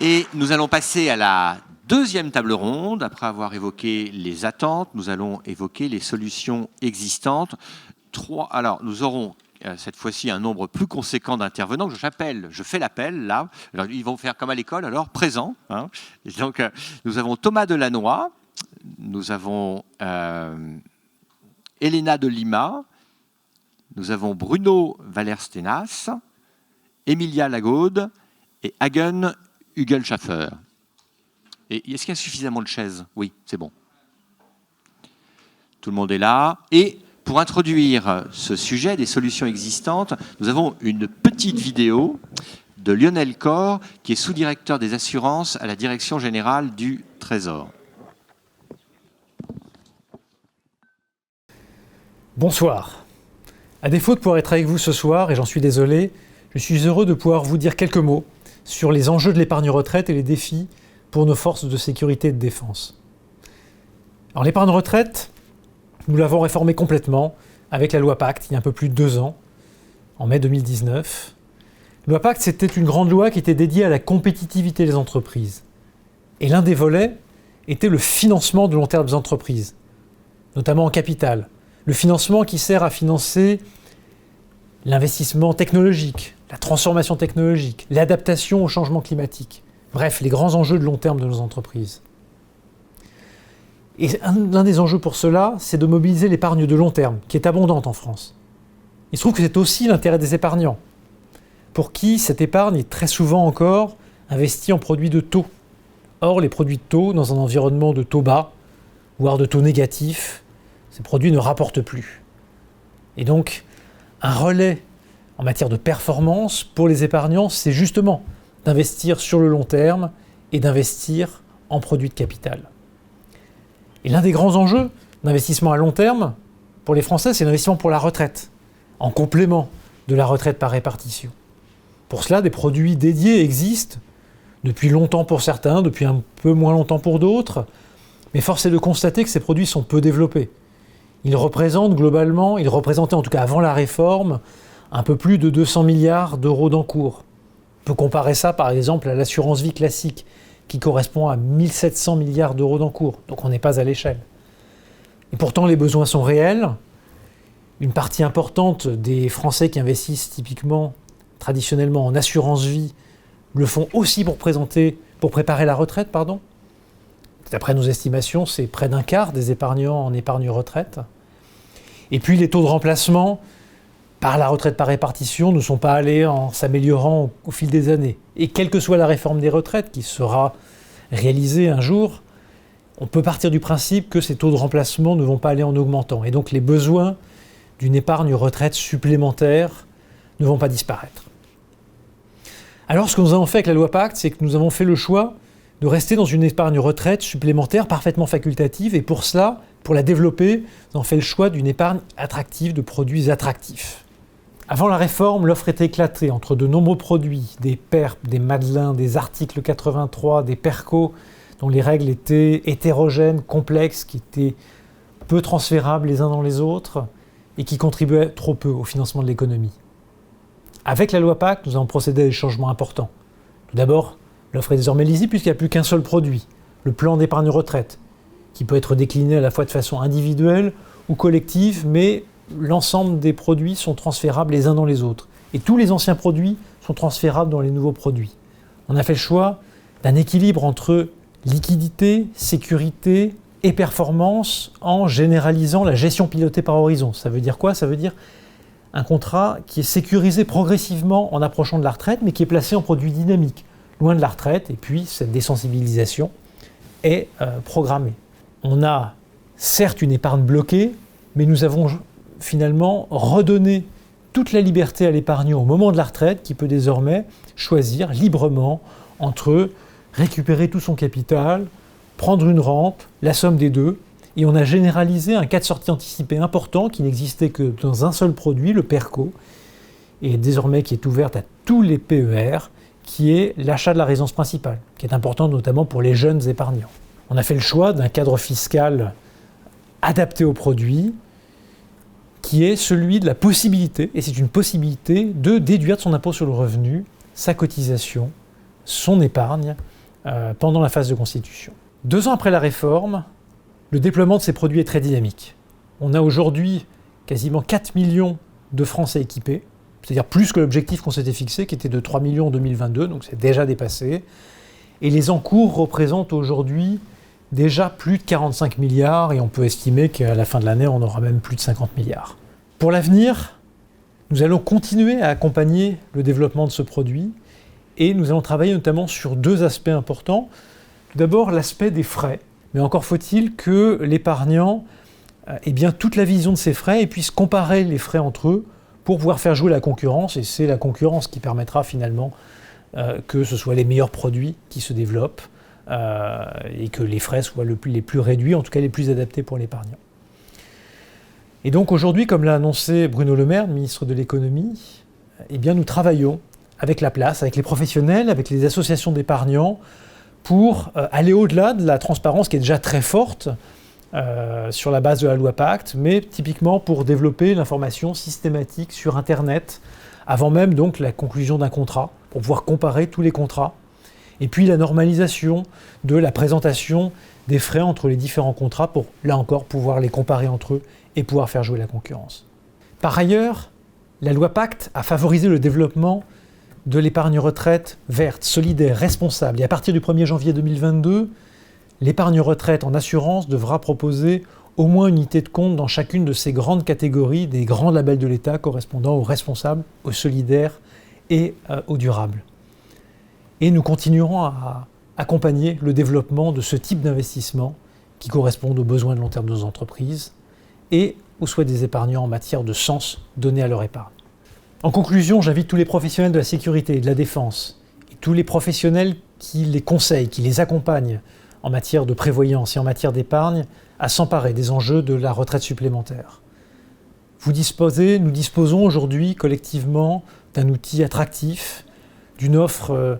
Et nous allons passer à la deuxième table ronde. Après avoir évoqué les attentes, nous allons évoquer les solutions existantes. Alors, nous aurons cette fois-ci un nombre plus conséquent d'intervenants que je fais l'appel là. Alors, ils vont faire comme à l'école, alors présent. Hein. Donc, nous avons Thomas Delannoy, nous avons Elena de Lima, nous avons Bruno Wallerstenas, Emilia Lagaude et Hagen Hugelschaffer. Et est-ce qu'il y a suffisamment de chaises? Oui, c'est bon. Tout le monde est là. Et pour introduire ce sujet des solutions existantes, nous avons une petite vidéo de Lionel Corr, qui est sous-directeur des assurances à la Direction générale du Trésor. Bonsoir. À défaut de pouvoir être avec vous ce soir, et j'en suis désolé, je suis heureux de pouvoir vous dire quelques mots sur les enjeux de l'épargne retraite et les défis pour nos forces de sécurité et de défense. Alors l'épargne retraite, nous l'avons réformée complètement avec la loi Pacte il y a un peu plus de 2 ans, en mai 2019. La loi Pacte, c'était une grande loi qui était dédiée à la compétitivité des entreprises. Et l'un des volets était le financement de long terme des entreprises, notamment en capital. Le financement qui sert à financer l'investissement technologique, la transformation technologique, l'adaptation au changement climatique. Bref, les grands enjeux de long terme de nos entreprises. Et l'un des enjeux pour cela, c'est de mobiliser l'épargne de long terme, qui est abondante en France. Il se trouve que c'est aussi l'intérêt des épargnants, pour qui cette épargne est très souvent encore investie en produits de taux. Or, les produits de taux, dans un environnement de taux bas, voire de taux négatifs, ces produits ne rapportent plus. Et donc, un relais en matière de performance pour les épargnants, c'est justement d'investir sur le long terme et d'investir en produits de capital. Et l'un des grands enjeux d'investissement à long terme pour les Français, c'est l'investissement pour la retraite, en complément de la retraite par répartition. Pour cela, des produits dédiés existent depuis longtemps pour certains, depuis un peu moins longtemps pour d'autres, mais force est de constater que ces produits sont peu développés. Ils représentaient en tout cas avant la réforme, un peu plus de 200 milliards d'euros d'encours. On peut comparer ça par exemple à l'assurance vie classique, qui correspond à 1700 milliards d'euros d'encours. Donc on n'est pas à l'échelle. Et pourtant les besoins sont réels. Une partie importante des Français qui investissent traditionnellement en assurance vie, le font aussi pour préparer la retraite, D'après nos estimations, c'est près d'un quart des épargnants en épargne retraite. Et puis les taux de remplacement par la retraite par répartition ne sont pas allés en s'améliorant au fil des années. Et quelle que soit la réforme des retraites qui sera réalisée un jour, on peut partir du principe que ces taux de remplacement ne vont pas aller en augmentant. Et donc les besoins d'une épargne retraite supplémentaire ne vont pas disparaître. Alors ce que nous avons fait avec la loi Pacte, c'est que nous avons fait le choix de rester dans une épargne retraite supplémentaire parfaitement facultative, et pour cela, pour la développer, nous avons fait le choix d'une épargne attractive, de produits attractifs. Avant la réforme, l'offre était éclatée entre de nombreux produits, des PERP, des Madelin, des articles 83, des PERCO, dont les règles étaient hétérogènes, complexes, qui étaient peu transférables les uns dans les autres, et qui contribuaient trop peu au financement de l'économie. Avec la loi Pacte, nous avons procédé à des changements importants. Tout d'abord, l'offre est désormais lisible puisqu'il n'y a plus qu'un seul produit, le plan d'épargne retraite, qui peut être décliné à la fois de façon individuelle ou collective, mais l'ensemble des produits sont transférables les uns dans les autres. Et tous les anciens produits sont transférables dans les nouveaux produits. On a fait le choix d'un équilibre entre liquidité, sécurité et performance en généralisant la gestion pilotée par horizon. Ça veut dire quoi? Ça veut dire un contrat qui est sécurisé progressivement en approchant de la retraite, mais qui est placé en produit dynamique, loin de la retraite, et puis cette désensibilisation est programmée. On a certes une épargne bloquée, mais nous avons finalement redonné toute la liberté à l'épargnant au moment de la retraite, qui peut désormais choisir librement entre récupérer tout son capital, prendre une rente, la somme des deux, et on a généralisé un cas de sortie anticipé important qui n'existait que dans un seul produit, le PERCO, et désormais qui est ouverte à tous les PER, qui est l'achat de la résidence principale, qui est important notamment pour les jeunes épargnants. On a fait le choix d'un cadre fiscal adapté au produit, qui est celui de la possibilité, et c'est une possibilité, de déduire de son impôt sur le revenu sa cotisation son épargne pendant la phase de constitution. 2 ans après la réforme, le déploiement de ces produits est très dynamique. On a aujourd'hui quasiment 4 millions de Français équipés, c'est-à-dire plus que l'objectif qu'on s'était fixé, qui était de 3 millions en 2022, donc c'est déjà dépassé. Et les encours représentent aujourd'hui déjà plus de 45 milliards, et on peut estimer qu'à la fin de l'année, on aura même plus de 50 milliards. Pour l'avenir, nous allons continuer à accompagner le développement de ce produit, et nous allons travailler notamment sur 2 aspects importants. Tout d'abord, l'aspect des frais. Mais encore faut-il que l'épargnant ait bien toute la vision de ses frais et puisse comparer les frais entre eux pour pouvoir faire jouer la concurrence. Et c'est la concurrence qui permettra finalement que ce soit les meilleurs produits qui se développent et que les frais soient les plus réduits, en tout cas les plus adaptés pour l'épargnant. Et donc aujourd'hui, comme l'a annoncé Bruno Le Maire, ministre de l'économie, eh bien nous travaillons avec la place, avec les professionnels, avec les associations d'épargnants, pour aller au-delà de la transparence qui est déjà très forte sur la base de la loi Pacte, mais typiquement pour développer l'information systématique sur Internet, avant même donc la conclusion d'un contrat, pour pouvoir comparer tous les contrats, et puis la normalisation de la présentation des frais entre les différents contrats pour, là encore, pouvoir les comparer entre eux et pouvoir faire jouer la concurrence. Par ailleurs, la loi Pacte a favorisé le développement de l'épargne retraite verte, solidaire, responsable. Et à partir du 1er janvier 2022, l'épargne retraite en assurance devra proposer au moins une unité de compte dans chacune de ces grandes catégories des grands labels de l'État correspondant au responsable, au solidaire et au durable. Et nous continuerons à accompagner le développement de ce type d'investissement qui correspondent aux besoins de long terme de nos entreprises et aux souhaits des épargnants en matière de sens donné à leur épargne. En conclusion, j'invite tous les professionnels de la sécurité et de la défense, et tous les professionnels qui les conseillent, qui les accompagnent en matière de prévoyance et en matière d'épargne, à s'emparer des enjeux de la retraite supplémentaire. Nous disposons aujourd'hui collectivement d'un outil attractif, d'une offre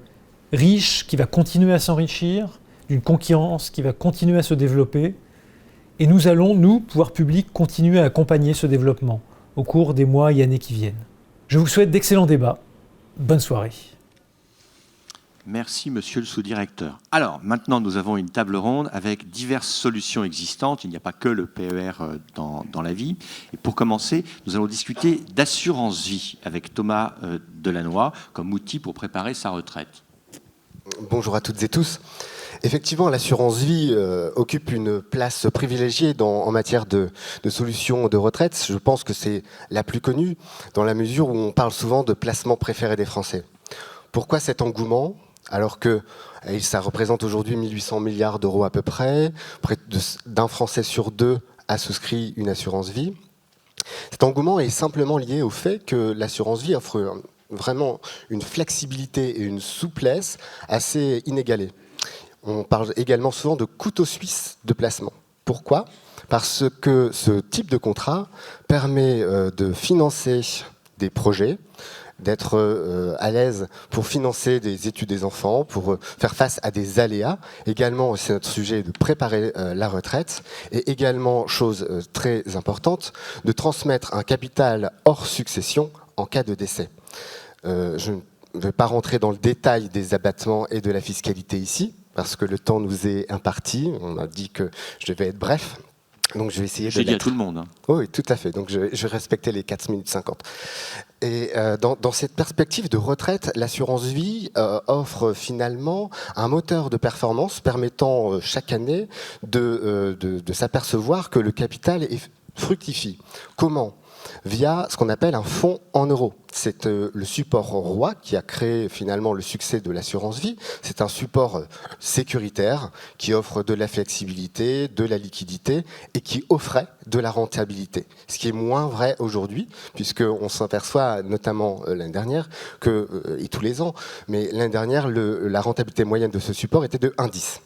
riche qui va continuer à s'enrichir, d'une concurrence qui va continuer à se développer, et nous allons, nous, pouvoir public, continuer à accompagner ce développement au cours des mois et années qui viennent. Je vous souhaite d'excellents débats. Bonne soirée. Merci, monsieur le sous-directeur. Alors, maintenant, nous avons une table ronde avec diverses solutions existantes. Il n'y a pas que le PER dans la vie. Et pour commencer, nous allons discuter d'assurance vie avec Thomas Delannoy comme outil pour préparer sa retraite. Bonjour à toutes et tous. Effectivement, l'assurance vie occupe une place privilégiée en matière de solutions de retraite. Je pense que c'est la plus connue dans la mesure où on parle souvent de placement préféré des Français. Pourquoi cet engouement ? Alors que ça représente aujourd'hui 1800 milliards d'euros à peu près d'un Français sur 2 a souscrit une assurance vie. Cet engouement est simplement lié au fait que l'assurance vie offre vraiment une flexibilité et une souplesse assez inégalées. On parle également souvent de couteau suisse de placement. Pourquoi ? Parce que ce type de contrat permet de financer des projets, d'être à l'aise pour financer des études des enfants, pour faire face à des aléas. Également, c'est notre sujet de préparer la retraite. Et également, chose très importante, de transmettre un capital hors succession en cas de décès. Je ne vais pas rentrer dans le détail des abattements et de la fiscalité ici, parce que le temps nous est imparti. On m'a dit que je devais être bref. Donc je vais essayer de l'être. J'ai dit à tout le monde. Hein. Oui, tout à fait. Donc je vais respecter les 4 minutes 50. Et dans cette perspective de retraite, l'assurance vie offre finalement un moteur de performance permettant chaque année de s'apercevoir que le capital fructifie. Comment ? Via ce qu'on appelle un fonds en euros. C'est le support roi qui a créé finalement le succès de l'assurance vie. C'est un support sécuritaire qui offre de la flexibilité, de la liquidité et qui offrait de la rentabilité. Ce qui est moins vrai aujourd'hui, puisqu'on s'aperçoit notamment l'année dernière, et tous les ans, mais l'année dernière, la rentabilité moyenne de ce support était de 1,10.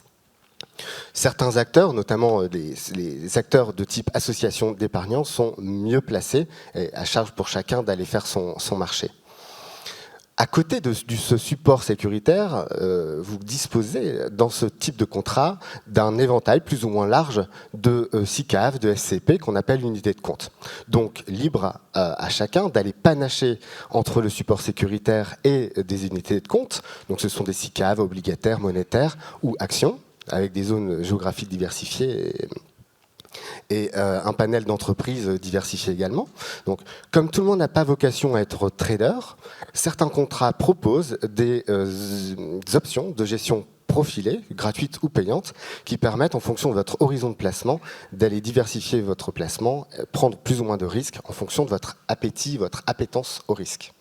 Certains acteurs, notamment les acteurs de type association d'épargnants, sont mieux placés, et à charge pour chacun d'aller faire son marché. À côté de ce support sécuritaire, vous disposez dans ce type de contrat d'un éventail plus ou moins large de SICAV, de SCP qu'on appelle unité de compte. Donc libre à chacun d'aller panacher entre le support sécuritaire et des unités de compte. Donc ce sont des SICAV obligataires, monétaires ou actions avec des zones géographiques diversifiées et un panel d'entreprises diversifié également. Donc, comme tout le monde n'a pas vocation à être trader, certains contrats proposent des options de gestion profilées, gratuites ou payantes, qui permettent, en fonction de votre horizon de placement, d'aller diversifier votre placement, prendre plus ou moins de risques en fonction de votre appétit, votre appétence au risque.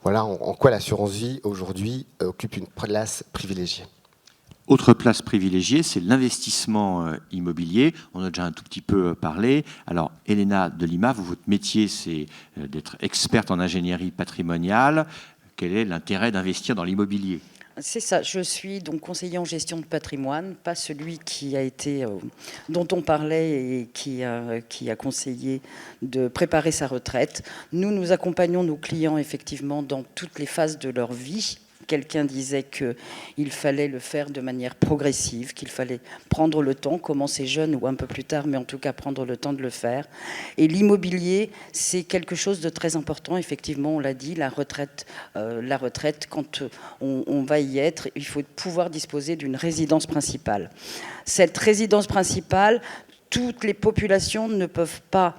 Voilà en quoi l'assurance vie, aujourd'hui, occupe une place privilégiée. Autre place privilégiée, c'est l'investissement immobilier. On a déjà un tout petit peu parlé. Alors, Elena de Lima, votre métier, c'est d'être experte en ingénierie patrimoniale. Quel est l'intérêt d'investir dans l'immobilier ? C'est ça, je suis donc conseiller en gestion de patrimoine, pas celui qui a été, dont on parlait et qui a conseillé de préparer sa retraite. Nous accompagnons nos clients effectivement dans toutes les phases de leur vie. Quelqu'un disait qu'il fallait le faire de manière progressive, qu'il fallait prendre le temps, commencer jeune ou un peu plus tard, mais en tout cas prendre le temps de le faire. Et l'immobilier, c'est quelque chose de très important. Effectivement, on l'a dit, la retraite, quand on va y être, il faut pouvoir disposer d'une résidence principale. Cette résidence principale, toutes les populations ne peuvent pas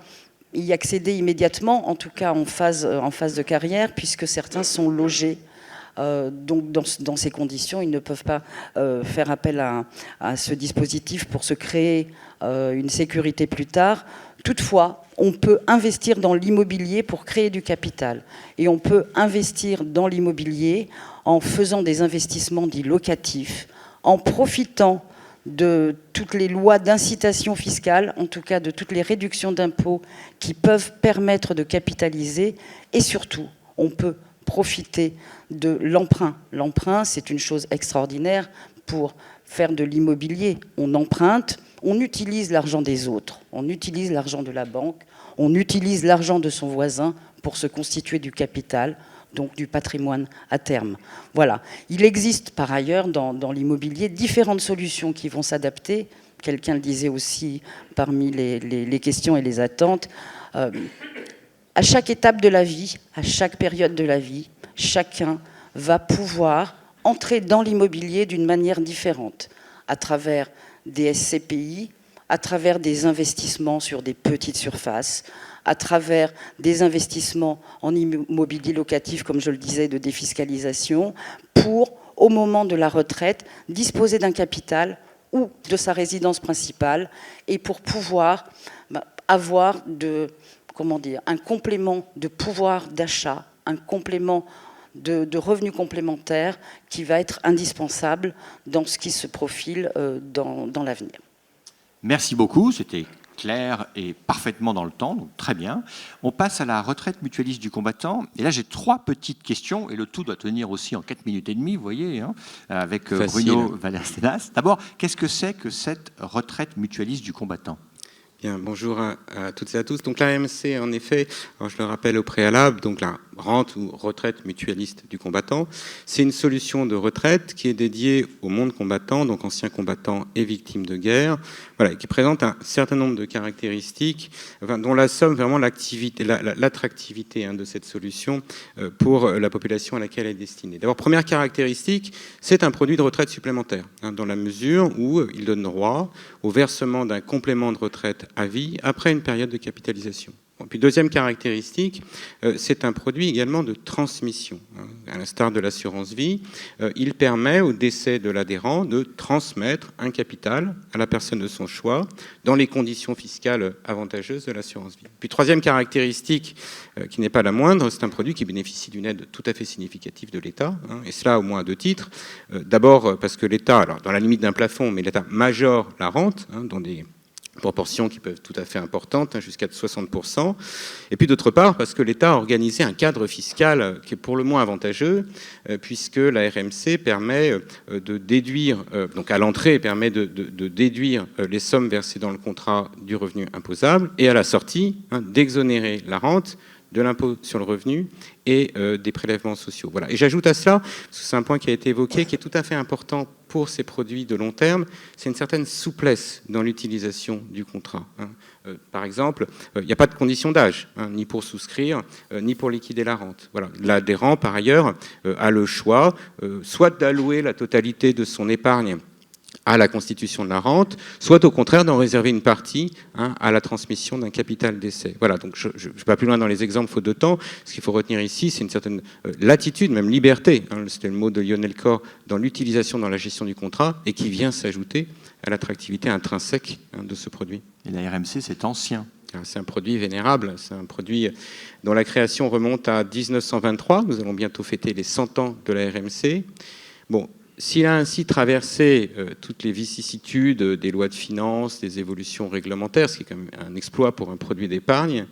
y accéder immédiatement, en tout cas en phase de carrière, puisque certains sont logés. Donc dans ces conditions, ils ne peuvent pas faire appel à ce dispositif pour se créer une sécurité plus tard. Toutefois, on peut investir dans l'immobilier pour créer du capital. Et on peut investir dans l'immobilier en faisant des investissements dits locatifs, en profitant de toutes les lois d'incitation fiscale, en tout cas de toutes les réductions d'impôts qui peuvent permettre de capitaliser. Et surtout, on peut profiter de l'emprunt. L'emprunt, c'est une chose extraordinaire pour faire de l'immobilier. On emprunte, on utilise l'argent des autres, on utilise l'argent de la banque, on utilise l'argent de son voisin pour se constituer du capital, donc du patrimoine à terme. Voilà. Il existe par ailleurs dans l'immobilier différentes solutions qui vont s'adapter. Quelqu'un le disait aussi parmi les questions et les attentes. À chaque étape de la vie, à chaque période de la vie, chacun va pouvoir entrer dans l'immobilier d'une manière différente, à travers des SCPI, à travers des investissements sur des petites surfaces, à travers des investissements en immobilier locatif, comme je le disais, de défiscalisation, pour, au moment de la retraite, disposer d'un capital ou de sa résidence principale, et pour pouvoir avoir un complément de pouvoir d'achat, un complément de revenus complémentaires qui va être indispensable dans ce qui se profile dans l'avenir. Merci beaucoup, c'était clair et parfaitement dans le temps, donc très bien. On passe à la retraite mutualiste du combattant. Et là, j'ai 3 petites questions, et le tout doit tenir aussi en 4 minutes et demie, vous voyez, hein, avec Bruno Valère-Stenas. D'abord, qu'est-ce que c'est que cette retraite mutualiste du combattant ? Bien, bonjour à toutes et à tous. Donc l'AMC, en effet, alors je le rappelle au préalable, donc la rente ou retraite mutualiste du combattant, c'est une solution de retraite qui est dédiée au monde combattant, donc anciens combattants et victimes de guerre, voilà, qui présente un certain nombre de caractéristiques, dont la somme vraiment l'attractivité de cette solution pour la population à laquelle elle est destinée. D'abord, première caractéristique, c'est un produit de retraite supplémentaire, dans la mesure où il donne droit au versement d'un complément de retraite à vie après une période de capitalisation. Bon, puis deuxième caractéristique, c'est un produit également de transmission. À l'instar de l'assurance vie, il permet au décès de l'adhérent de transmettre un capital à la personne de son choix dans les conditions fiscales avantageuses de l'assurance vie. Puis troisième caractéristique, qui n'est pas la moindre, c'est un produit qui bénéficie d'une aide tout à fait significative de l'État, et cela au moins à 2 titres. D'abord parce que l'État, alors dans la limite d'un plafond, mais l'État majore la rente dans des proportions qui peuvent être tout à fait importantes, jusqu'à 60%. Et puis d'autre part, parce que l'État a organisé un cadre fiscal qui est pour le moins avantageux, puisque la RMC permet de déduire, donc à l'entrée, permet de déduire les sommes versées dans le contrat du revenu imposable, et à la sortie, d'exonérer la rente de l'impôt sur le revenu et des prélèvements sociaux. Voilà. Et j'ajoute à cela, parce que c'est un point qui a été évoqué, qui est tout à fait important pour ces produits de long terme, c'est une certaine souplesse dans l'utilisation du contrat. Par exemple, il n'y a pas de condition d'âge, ni pour souscrire, ni pour liquider la rente. Voilà. L'adhérent, par ailleurs, a le choix soit d'allouer la totalité de son épargne à la constitution de la rente, soit au contraire d'en réserver une partie à la transmission d'un capital d'essai. Voilà, donc je ne vais pas plus loin dans les exemples, faute de temps. Ce qu'il faut retenir ici, c'est une certaine latitude, même liberté, c'était le mot de Lionel Corr, dans l'utilisation, dans la gestion du contrat, et qui vient s'ajouter à l'attractivité intrinsèque de ce produit. Et la RMC, c'est ancien. C'est un produit vénérable, c'est un produit dont la création remonte à 1923. Nous allons bientôt fêter les 100 ans de la RMC. Bon, s'il a ainsi traversé toutes les vicissitudes des lois de finances, des évolutions réglementaires, ce qui est quand même un exploit pour un produit d'épargne,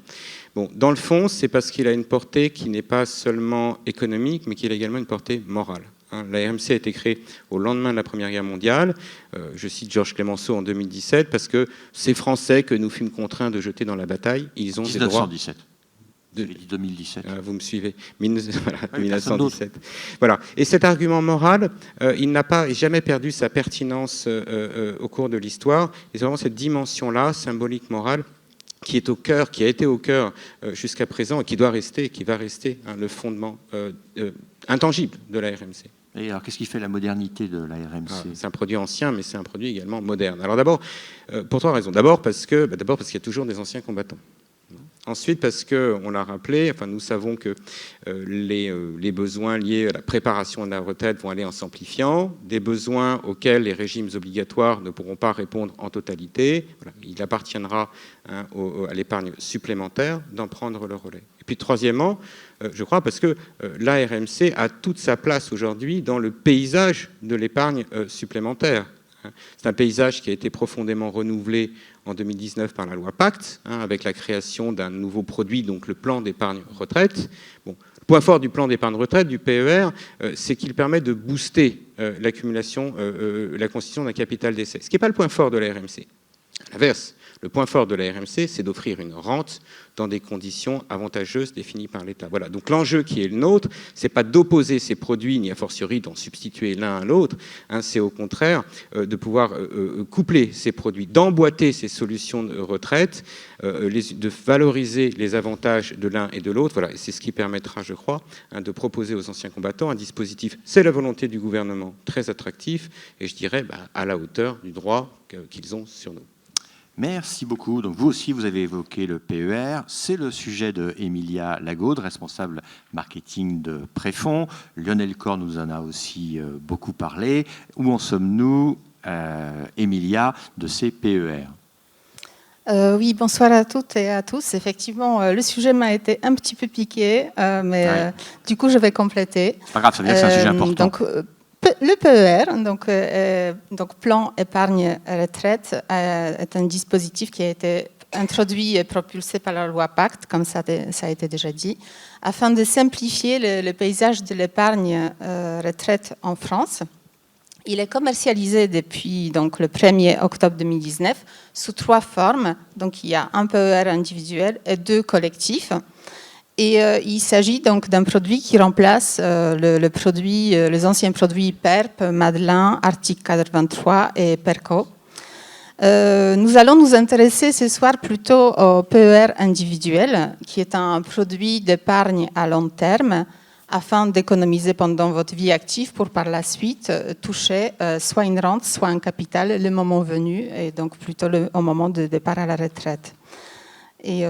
bon, dans le fond, c'est parce qu'il a une portée qui n'est pas seulement économique, mais qui a également une portée morale. La RMC a été créée au lendemain de la Première Guerre mondiale. Je cite Georges Clemenceau en 2017, parce que ces Français que nous fûmes contraints de jeter dans la bataille, ils ont 1917. des droits... J'ai dit 2017. Vous me suivez. Voilà, oui, 1917. Voilà. Et cet argument moral, il n'a pas jamais perdu sa pertinence au cours de l'histoire. Et c'est vraiment cette dimension-là, symbolique, morale, qui est au cœur, qui a été au cœur jusqu'à présent et qui doit rester, qui va rester le fondement intangible de la RMC. Et alors, qu'est-ce qui fait la modernité de la RMC ? C'est un produit ancien, mais c'est un produit également moderne. Alors d'abord, pour trois raisons. D'abord parce qu'il y a toujours des anciens combattants. Ensuite, parce qu'on l'a rappelé, enfin, nous savons que les besoins liés à la préparation de la retraite vont aller en s'amplifiant, des besoins auxquels les régimes obligatoires ne pourront pas répondre en totalité. Voilà, il appartiendra à l'épargne supplémentaire d'en prendre le relais. Et puis troisièmement, je crois parce que la RMC a toute sa place aujourd'hui dans le paysage de l'épargne supplémentaire. C'est un paysage qui a été profondément renouvelé en 2019 par la loi Pacte, avec la création d'un nouveau produit, donc le plan d'épargne retraite. Bon, le point fort du plan d'épargne retraite, du PER, c'est qu'il permet de booster l'accumulation, la constitution d'un capital d'essai. Ce qui n'est pas le point fort de la RMC. À l'inverse, le point fort de la RMC, c'est d'offrir une rente dans des conditions avantageuses définies par l'État. Voilà. Donc l'enjeu qui est le nôtre, c'est pas d'opposer ces produits, ni a fortiori d'en substituer l'un à l'autre. C'est au contraire de pouvoir coupler ces produits, d'emboîter ces solutions de retraite, de valoriser les avantages de l'un et de l'autre. Voilà. Et c'est ce qui permettra, je crois, de proposer aux anciens combattants un dispositif. C'est la volonté du gouvernement, très attractif, et je dirais à la hauteur du droit qu'ils ont sur nous. Merci beaucoup. Donc vous aussi, vous avez évoqué le PER. C'est le sujet de Emilia Lagaude, responsable marketing de Préfonds. Lionel Corr nous en a aussi beaucoup parlé. Où en sommes-nous, Emilia, de ces PER ? Oui, bonsoir à toutes et à tous. Effectivement, le sujet m'a été un petit peu piqué, mais du coup, je vais compléter. C'est pas grave, ça veut dire que c'est un sujet important. Donc, le PER, donc plan épargne retraite, est un dispositif qui a été introduit et propulsé par la loi Pacte, comme ça a été déjà dit, afin de simplifier le paysage de l'épargne retraite en France. Il est commercialisé depuis donc, le 1er octobre 2019 sous 3 formes. Donc, il y a un PER individuel et 2 collectifs. Et il s'agit donc d'un produit qui remplace les anciens produits PERP, Madelin, Article 83 et PERCO. Nous allons nous intéresser ce soir plutôt au PER individuel, qui est un produit d'épargne à long terme, afin d'économiser pendant votre vie active pour par la suite toucher soit une rente, soit un capital le moment venu, et donc plutôt au moment de départ à la retraite. Et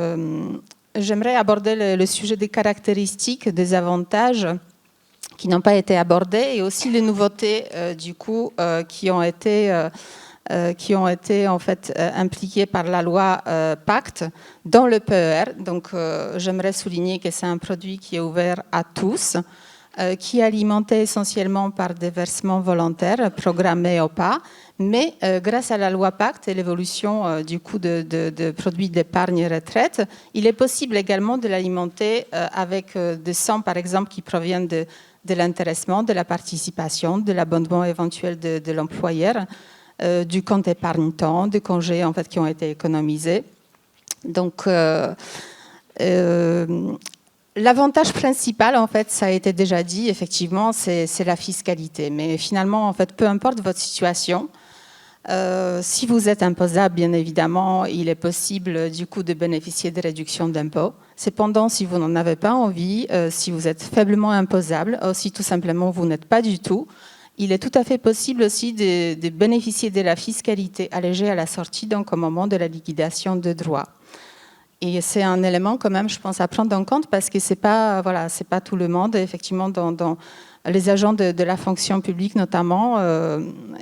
j'aimerais aborder le sujet des caractéristiques, des avantages qui n'ont pas été abordés et aussi les nouveautés du coup qui ont été en fait impliquées par la loi Pacte dans le PER. Donc j'aimerais souligner que c'est un produit qui est ouvert à tous, qui est alimenté essentiellement par des versements volontaires programmés ou pas, mais grâce à la loi Pacte et l'évolution du coût de produits d'épargne retraite, il est possible également de l'alimenter avec des sommes, par exemple, qui proviennent de l'intéressement, de la participation, de l'abondement éventuel de l'employeur, du compte épargne-temps, des congés en fait, qui ont été économisés. Donc, L'avantage principal, en fait, ça a été déjà dit, effectivement, c'est la fiscalité. Mais finalement, en fait, peu importe votre situation, si vous êtes imposable, bien évidemment, il est possible du coup de bénéficier des réductions d'impôts. Cependant, si vous n'en avez pas envie, si vous êtes faiblement imposable, ou si tout simplement vous n'êtes pas du tout, il est tout à fait possible aussi de bénéficier de la fiscalité allégée à la sortie, donc au moment de la liquidation de droits. Et c'est un élément quand même, je pense, à prendre en compte parce que c'est pas tout le monde. Effectivement, dans les agents de la fonction publique notamment,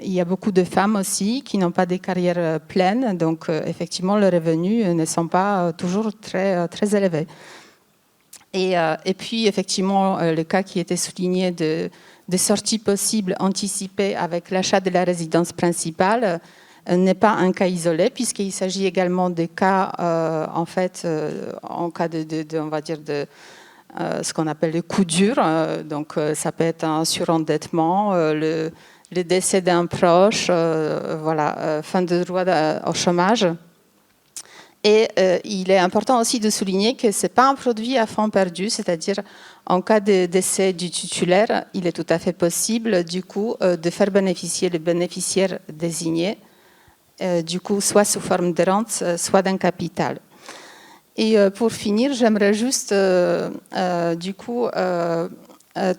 il y a beaucoup de femmes aussi qui n'ont pas des carrières pleines. Donc, effectivement, leurs revenus ne sont pas toujours très, très élevés. Et puis, effectivement, le cas qui était souligné de sorties possibles anticipées avec l'achat de la résidence principale n'est pas un cas isolé, puisqu'il s'agit également des cas, en fait, en cas on va dire, de ce qu'on appelle le coup dur. Donc, ça peut être un surendettement, le décès d'un proche, fin de droit au chômage. Et il est important aussi de souligner que ce n'est pas un produit à fonds perdu, c'est-à-dire en cas de décès du titulaire, il est tout à fait possible du coup de faire bénéficier le bénéficiaire désigné, du coup soit sous forme de rente, soit d'un capital. Et pour finir, j'aimerais juste du coup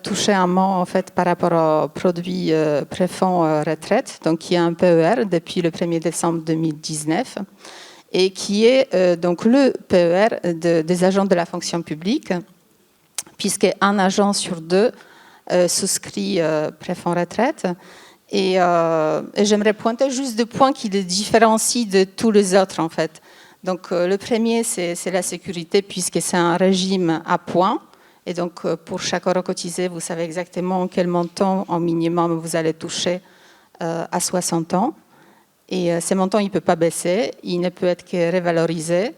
toucher un mot en fait par rapport au produit préfonds retraite, donc qui est un PER depuis le 1er décembre 2019. Et qui est donc le PER des agents de la fonction publique, puisqu'un agent sur deux souscrit préfonds retraite. Et j'aimerais pointer juste deux points qui le différencient de tous les autres, en fait. Donc, le premier, c'est la sécurité, puisque c'est un régime à points. Et donc, pour chaque euro cotisé, vous savez exactement quel montant, en minimum, vous allez toucher à 60 ans. Et ce montant, il ne peut pas baisser, il ne peut être que revalorisé.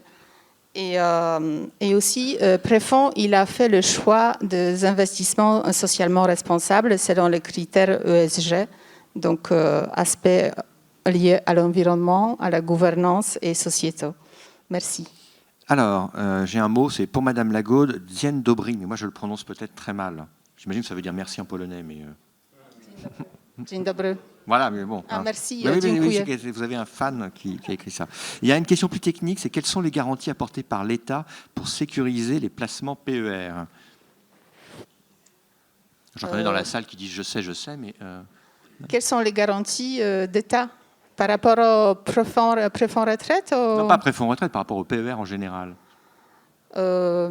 Et aussi, Préfonds, il a fait le choix des investissements socialement responsables selon les critères ESG, donc aspects liés à l'environnement, à la gouvernance et sociétaux. Merci. Alors, j'ai un mot, c'est pour Madame Lagaude, Dzień dobry, mais moi je le prononce peut-être très mal. J'imagine que ça veut dire merci en polonais, mais... Dzień dobry. Voilà, mais bon. Ah, merci. Oui, vous avez un fan qui a écrit ça. Il y a une question plus technique, c'est quelles sont les garanties apportées par l'État pour sécuriser les placements PER? J'en connais dans la salle qui disent je sais, mais... Quelles sont les garanties d'État par rapport au préfonds retraite Non, pas préfonds retraite, par rapport au PER en général. Eh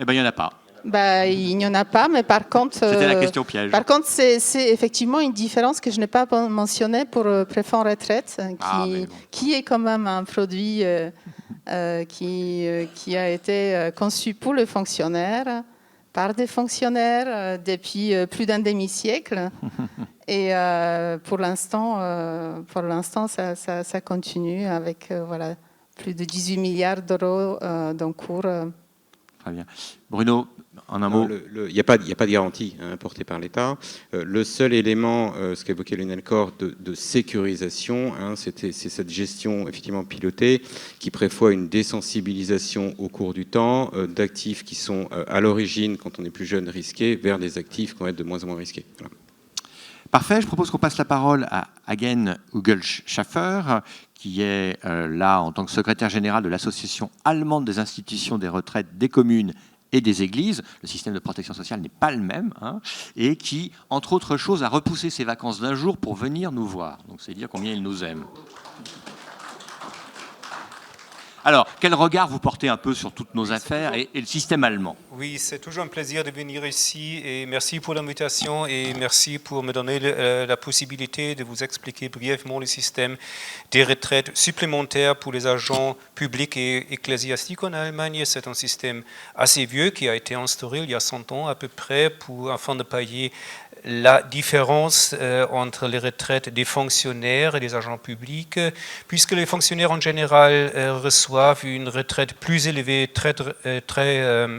bien, il n'y en a pas. Il n'y en a pas, mais par contre... C'était la question piège. Par contre, c'est effectivement une différence que je n'ai pas mentionnée pour préfonds retraite, qui est quand même un produit qui a été conçu pour les fonctionnaires, par des fonctionnaires depuis plus d'un demi-siècle. Et pour l'instant, ça continue avec plus de 18 milliards d'euros d'encours. Très bien. Bruno, en un mot. Il n'y a pas de garantie apportée par l'État. Le seul élément, ce qu'évoquait l'UNELCOR, de sécurisation, c'est cette gestion effectivement pilotée qui prévoit une désensibilisation au cours du temps d'actifs qui sont à l'origine, quand on est plus jeune, risqués, vers des actifs qui vont être de moins en moins risqués. Voilà. Parfait, je propose qu'on passe la parole à Hagen Ugelschaffer, qui est là en tant que secrétaire général de l'Association allemande des institutions des retraites des communes et des églises. Le système de protection sociale n'est pas le même, et qui, entre autres choses, a repoussé ses vacances d'un jour pour venir nous voir. Donc c'est dire combien il nous aime. Alors, quel regard vous portez un peu sur toutes nos affaires et le système allemand? Oui, c'est toujours un plaisir de venir ici et merci pour l'invitation et merci pour me donner la possibilité de vous expliquer brièvement le système des retraites supplémentaires pour les agents publics et ecclésiastiques en Allemagne. C'est un système assez vieux qui a été instauré il y a 100 ans à peu près afin de payer la différence entre les retraites des fonctionnaires et des agents publics, puisque les fonctionnaires en général reçoivent une retraite plus élevée, très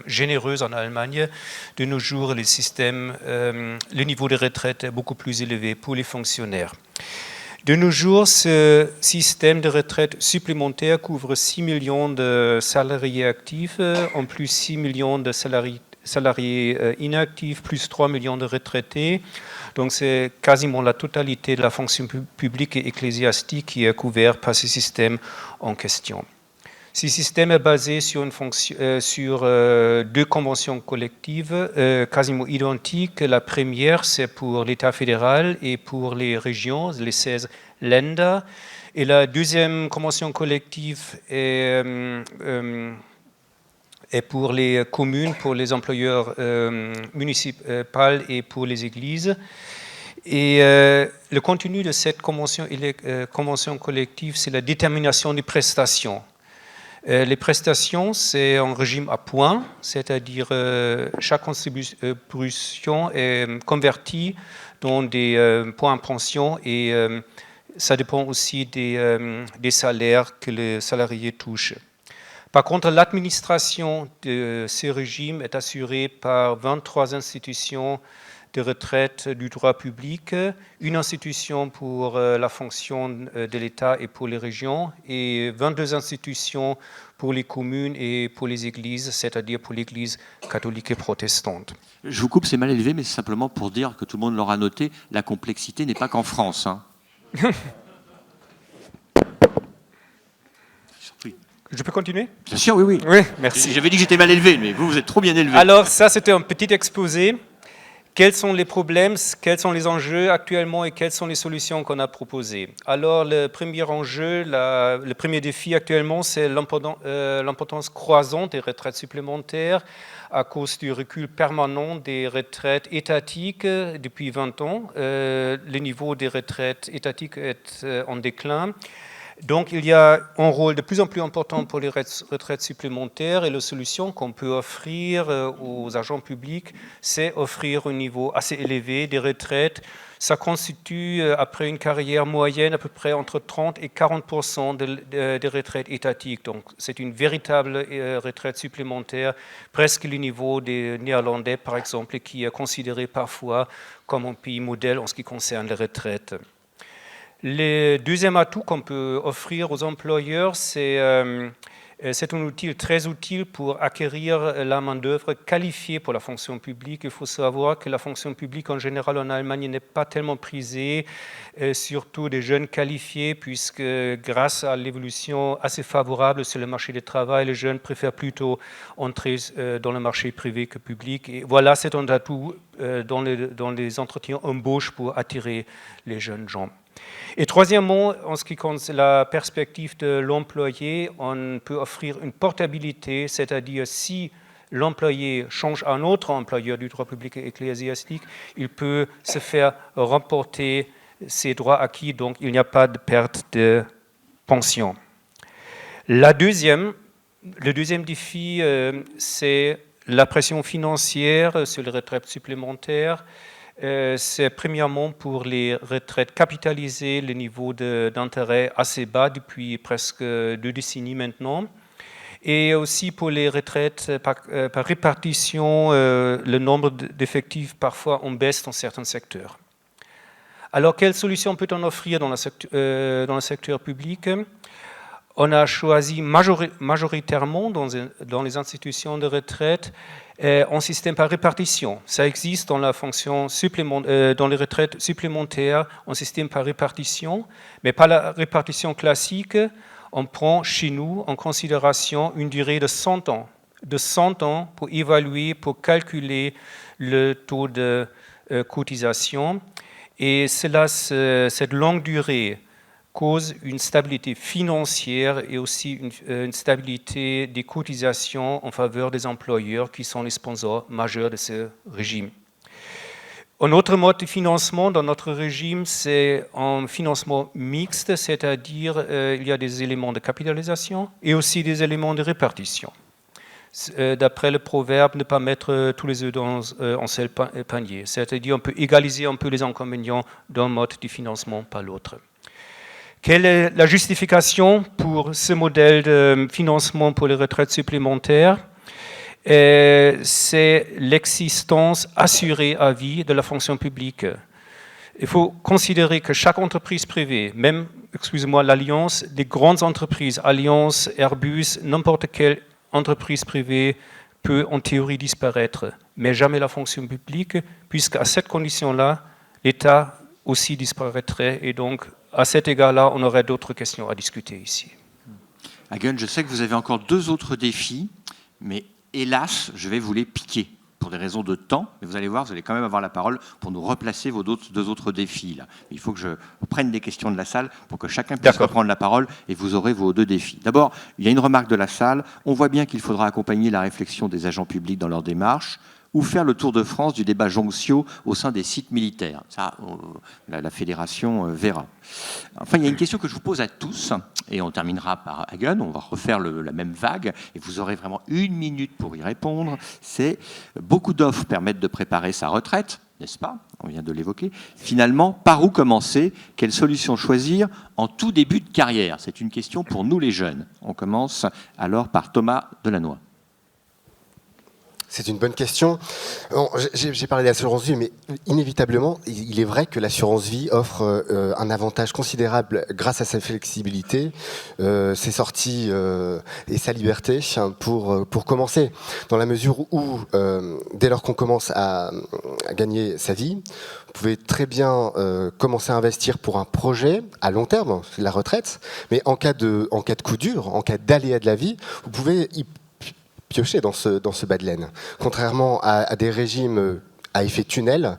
généreuse en Allemagne. De nos jours, le niveau de retraite est beaucoup plus élevé pour les fonctionnaires. De nos jours, ce système de retraite supplémentaire couvre 6 millions de salariés actifs, en plus 6 millions de salariés inactifs, plus 3 millions de retraités. Donc c'est quasiment la totalité de la fonction publique et ecclésiastique qui est couverte par ce système en question. Ce système est basé sur, deux conventions collectives quasiment identiques. La première, c'est pour l'État fédéral et pour les régions, les 16 Länder. Et la deuxième convention collective est pour les communes, pour les employeurs municipaux et pour les églises. Et le contenu de cette convention collective, c'est la détermination des prestations. Les prestations, c'est un régime à points, c'est-à-dire chaque contribution est convertie dans des points en pension et ça dépend aussi des salaires que les salariés touchent. Par contre, l'administration de ce régime est assurée par 23 institutions de retraite du droit public, une institution pour la fonction de l'État et pour les régions, et 22 institutions pour les communes et pour les églises, c'est-à-dire pour l'Église catholique et protestante. Je vous coupe, c'est mal élevé, mais c'est simplement pour dire que tout le monde l'aura noté, la complexité n'est pas qu'en France. Hein. Je peux continuer ? Bien sûr, oui, oui. Oui, merci. J'avais dit que j'étais mal élevé, mais vous êtes trop bien élevé. Alors ça, c'était un petit exposé. Quels sont les problèmes, quels sont les enjeux actuellement et quelles sont les solutions qu'on a proposées? Alors, le premier enjeu, le premier défi actuellement, c'est l'importance croissante des retraites supplémentaires à cause du recul permanent des retraites étatiques depuis 20 ans. Le niveau des retraites étatiques est en déclin. Donc, il y a un rôle de plus en plus important pour les retraites supplémentaires et la solution qu'on peut offrir aux agents publics, c'est offrir un niveau assez élevé des retraites. Ça constitue, après une carrière moyenne, à peu près entre 30 et 40% des retraites étatiques. Donc, c'est une véritable retraite supplémentaire, presque le niveau des Néerlandais, par exemple, qui est considéré parfois comme un pays modèle en ce qui concerne les retraites. Le deuxième atout qu'on peut offrir aux employeurs, c'est un outil très utile pour acquérir la main-d'œuvre qualifiée pour la fonction publique. Il faut savoir que la fonction publique en général en Allemagne n'est pas tellement prisée, surtout des jeunes qualifiés, puisque grâce à l'évolution assez favorable sur le marché du travail, les jeunes préfèrent plutôt entrer dans le marché privé que public. Et voilà, c'est un atout dans les entretiens embauches pour attirer les jeunes gens. Et troisièmement, en ce qui concerne la perspective de l'employé, on peut offrir une portabilité, c'est-à-dire si l'employé change à un autre employeur du droit public et ecclésiastique, il peut se faire remporter ses droits acquis, donc il n'y a pas de perte de pension. Le deuxième défi, c'est la pression financière sur les retraites supplémentaires. C'est premièrement pour les retraites capitalisées, le niveau d'intérêt assez bas depuis presque 2 décennies maintenant. Et aussi pour les retraites par répartition, le nombre d'effectifs parfois en baisse dans certains secteurs. Alors, quelles solutions peut-on offrir dans le secteur public ? On a choisi majoritairement dans les institutions de retraite un système par répartition. Ça existe dans dans les retraites supplémentaires, un système par répartition, mais pas la répartition classique. On prend chez nous en considération une durée de 100 ans. De 100 ans pour évaluer, pour calculer le taux de cotisation. Et cette longue durée cause une stabilité financière et aussi une stabilité des cotisations en faveur des employeurs qui sont les sponsors majeurs de ce régime. Un autre mode de financement dans notre régime, c'est un financement mixte, c'est-à-dire il y a des éléments de capitalisation et aussi des éléments de répartition. D'après le proverbe, ne pas mettre tous les œufs dans un seul panier, c'est-à-dire on peut égaliser un peu les inconvénients d'un mode de financement par l'autre. Quelle est la justification pour ce modèle de financement pour les retraites supplémentaires ? C'est l'existence assurée à vie de la fonction publique. Il faut considérer que chaque entreprise privée, même, excusez-moi, l'Alliance, les grandes entreprises, Alliance, Airbus, n'importe quelle entreprise privée peut en théorie disparaître, mais jamais la fonction publique, puisqu'à cette condition-là, l'État aussi disparaîtrait, et donc à cet égard-là, on aurait d'autres questions à discuter ici. Hagen, je sais que vous avez encore 2 autres défis, mais hélas, je vais vous les piquer pour des raisons de temps, mais vous allez voir, vous allez quand même avoir la parole pour nous replacer vos 2 autres défis. Là. Il faut que je prenne des questions de la salle pour que chacun puisse reprendre la parole et vous aurez vos 2 défis. D'abord, il y a une remarque de la salle. On voit bien qu'il faudra accompagner la réflexion des agents publics dans leur démarche ou faire le tour de France du débat Jonction au sein des sites militaires. Ça, la fédération verra. Enfin, il y a une question que je vous pose à tous, et on terminera par Hagen, on va refaire la même vague, et vous aurez vraiment 1 minute pour y répondre. C'est beaucoup d'offres permettent de préparer sa retraite, n'est-ce pas? On vient de l'évoquer. Finalement, par où commencer? Quelle solution choisir en tout début de carrière? C'est une question pour nous les jeunes. On commence alors par Thomas Delannoy. C'est une bonne question. Bon, j'ai parlé d'assurance vie, mais inévitablement, il est vrai que l'assurance vie offre un avantage considérable grâce à sa flexibilité, ses sorties et sa liberté pour commencer. Dans la mesure où, dès lors qu'on commence à gagner sa vie, vous pouvez très bien commencer à investir pour un projet à long terme, la retraite, mais en cas de coup dur, en cas d'aléa de la vie, vous pouvez piocher dans ce bas de laine. Contrairement à des régimes à effet tunnel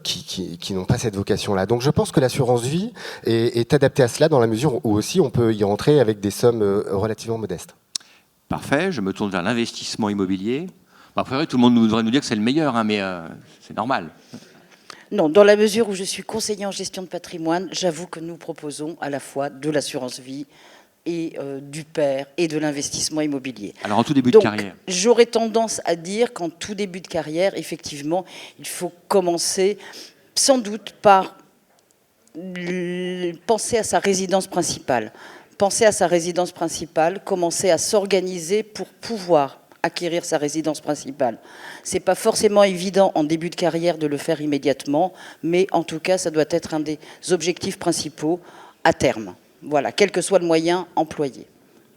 qui n'ont pas cette vocation-là. Donc je pense que l'assurance vie est adaptée à cela dans la mesure où aussi on peut y rentrer avec des sommes relativement modestes. Parfait, je me tourne vers l'investissement immobilier. A priori, tout le monde devrait nous dire que c'est le meilleur, hein, mais c'est normal. Non, dans la mesure où je suis conseiller en gestion de patrimoine, j'avoue que nous proposons à la fois de l'assurance vie et du PER et de l'investissement immobilier. Alors en tout début de carrière. J'aurais tendance à dire qu'en tout début de carrière, effectivement, il faut commencer sans doute par penser à sa résidence principale. Penser à sa résidence principale, commencer à s'organiser pour pouvoir acquérir sa résidence principale. C'est pas forcément évident en début de carrière de le faire immédiatement, mais en tout cas, ça doit être un des objectifs principaux à terme. Voilà, quel que soit le moyen employé.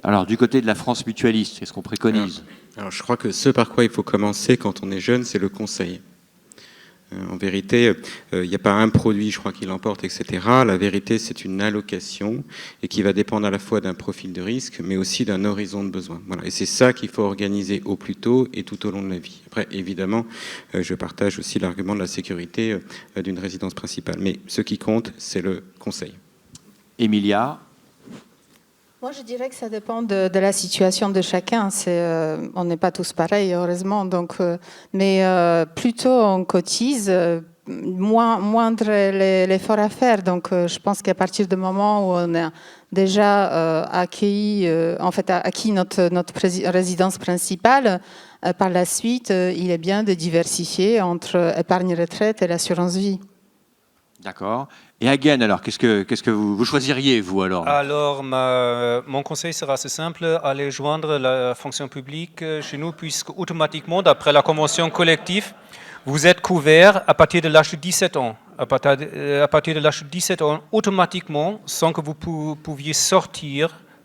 Alors, du côté de la France mutualiste, qu'est-ce qu'on préconise? Alors, je crois que ce par quoi il faut commencer quand on est jeune, c'est le conseil. En vérité, il n'y a pas un produit, je crois, qui l'emporte, etc. La vérité, c'est une allocation et qui va dépendre à la fois d'un profil de risque, mais aussi d'un horizon de besoin. Voilà. Et c'est ça qu'il faut organiser au plus tôt et tout au long de la vie. Après, évidemment, je partage aussi l'argument de la sécurité d'une résidence principale. Mais ce qui compte, c'est le conseil. Emilia? Moi, je dirais que ça dépend de la situation de chacun. On n'est pas tous pareils, heureusement. Donc, mais plutôt on cotise, moindre l'effort à faire. Donc, je pense qu'à partir du moment où on a déjà acquis notre résidence principale, par la suite, il est bien de diversifier entre épargne retraite et l'assurance vie. D'accord. Et Hagen, alors, qu'est-ce que vous choisiriez, vous, alors? Alors, mon conseil sera assez simple, aller joindre la fonction publique chez nous, puisque automatiquement, d'après la convention collective, vous êtes couvert à partir de l'âge de 17 ans. À partir de l'âge de 17 ans, automatiquement, sans que vous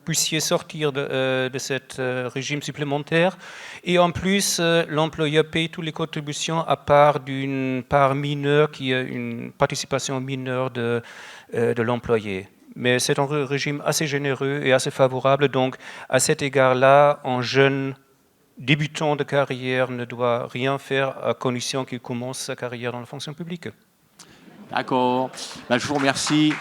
puissiez sortir de ce régime supplémentaire. Et en plus, l'employeur paye toutes les contributions à part d'une part mineure qui est une participation mineure de l'employé. Mais c'est un régime assez généreux et assez favorable. Donc, à cet égard-là, un jeune débutant de carrière ne doit rien faire à condition qu'il commence sa carrière dans la fonction publique. D'accord. Je vous remercie.